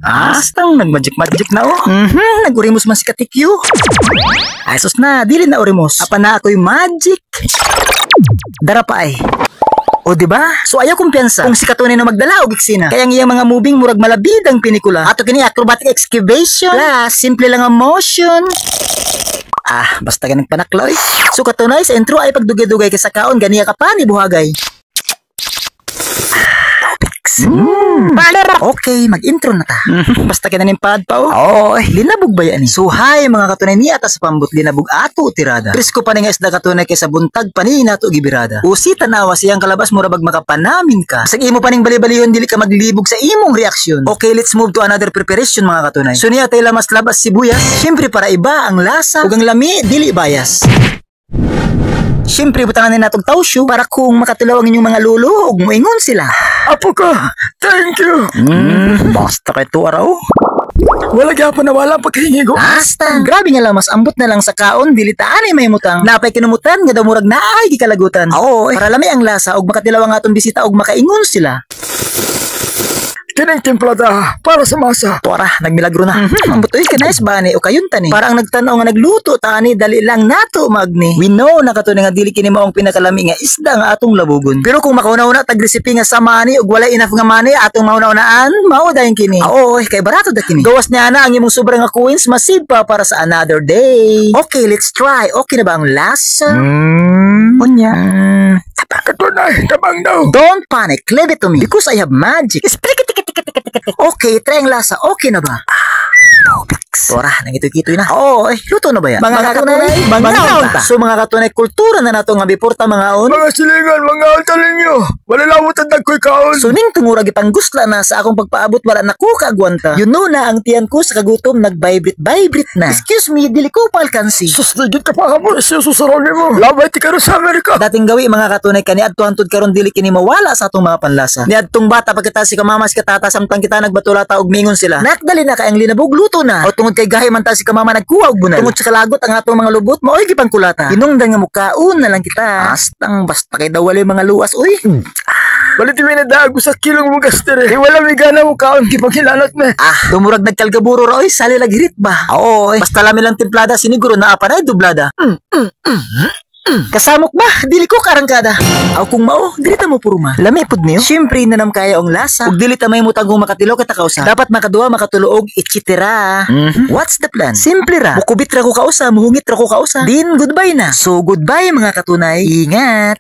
Astang nagmagic-magic na oh. Nagurimos man si Katikyo. Ay sus na, dili na orimos. Apa na ako'y magic. Dara pa ay. O diba? So ayaw kumpiyansa kung si katunay na magdala og eksena. Kaya ang iyang mga moving murag malabidang pinikula. Ato kini acrobatic excavation. Plus, simple lang ang motion. Basta ganang panaklaw eh. So katunay sa intro ay pagdugay-dugay kay sa kaon ganiya ka pa ni buhagay. Okay, mag-intro na ta. Basta kinanimpad pa oh. Linabog ba yan eh? So hi mga katunay ni atas pambot linabog ato tirada. Presko pa nga isda katunay kay sa buntag panin nato gibirada. Usi tanawa siyang kalabas murabag makapanamin ka. Sa imo paning bali-balihon dili ka maglibog sa imong reaksyon. Okay, let's move to another preparation mga katunay. So niya tay lamas labas sibuyas. Syempre para iba ang lasa ug ang lami dili bias. Siyempre, butangan na natong tawsyo para kung makatulaw ang inyong mga lulo ug moingon sila. Apo ka, thank you. Basta kay to araw. Wala gyapon na wala paghingi ko. Basta, grabe nga lamas ambot na lang sa kaon dilitaan ay may mutang. Napay kinumutan nga daw murag naay gikalagutan. Para lami ang lasa ug makatilaw ang atong bisita ug makaingon sila. Kining timplada para sa masa. Tora, nagmilagro na. Ang butoy ka nice ba ni o kayon tani? Parang nagtanaw nga nagluto tani dali lang nato magni. We know na katunay nga dili kini mao ang pinakalami nga isda nga atong labugon. Pero kung makauna-una tag recipe nga sa mani ug wala enough nga mani atong mauna-unaan, mao dayon kini. Kay barato da kini. Gawas niya na ang imong sobrang nga coins masib pa para sa another day. Okay, let's try. Okay na ba ang lasa? Unya. Katunay, tabang daw. Don't panic. Leave it to me because I have magic. Okay, try ang lasa. Okay na ba? Tora, nangitoy-kitoy na. Luto na ba yan? Mga katunay, mga ta. So mga katunay, kultura na nato nga biporta mga on. Mga silingan, mga altalin nyo. Wala lawot ang dagkoy kaon. So ning tungurag ipanggusla na sa akong pagpaabot wala na ko kaagwanta. You know na ang tiyan ko sa kagutom nag-vibrate na. Excuse me, dili ko palkansi. Susligid ka pa mo, siya susarong mo. Labay ti karon sa Amerika. Dating gawi mga katunay kani adto hangtod karon dili kini mawala sa atong mga panlasa. Ni adtong bata pagkita si kamama si katata samtang kita nagbatulata og mingon sila. Nakdali na kay ang linabog luto na. Tungod kay gahi man ta si kamama nagkuha og bunal. Tungod sa kalagot ang atong mga lubot maoy gipangkulata. Hinungdan nga mukaon na lang kita. Basta kay daw wala mga luwas uy. Balit mi na dago sa kilong mo gaster eh. Wala mi gana mo kaon gipanghilanot me. Tumurag nagkalgaburo ra oy sali laghirit ba. Basta lami lang timplada siniguro na apa na dublada. Kasamok ba? Dili ko karangkada. Kung mao, dilita mo puruma. Lami pud niyo. Siyempre nanam kaya ang lasa. Ug dilita may mutang kung makatilaw kita kausa. Dapat makaduwa makatulo og etc. What's the plan? Simple ra. Mukubit ra ko kausa, muhungit ra ko kausa. Din goodbye na. So goodbye mga katunay. Ingat.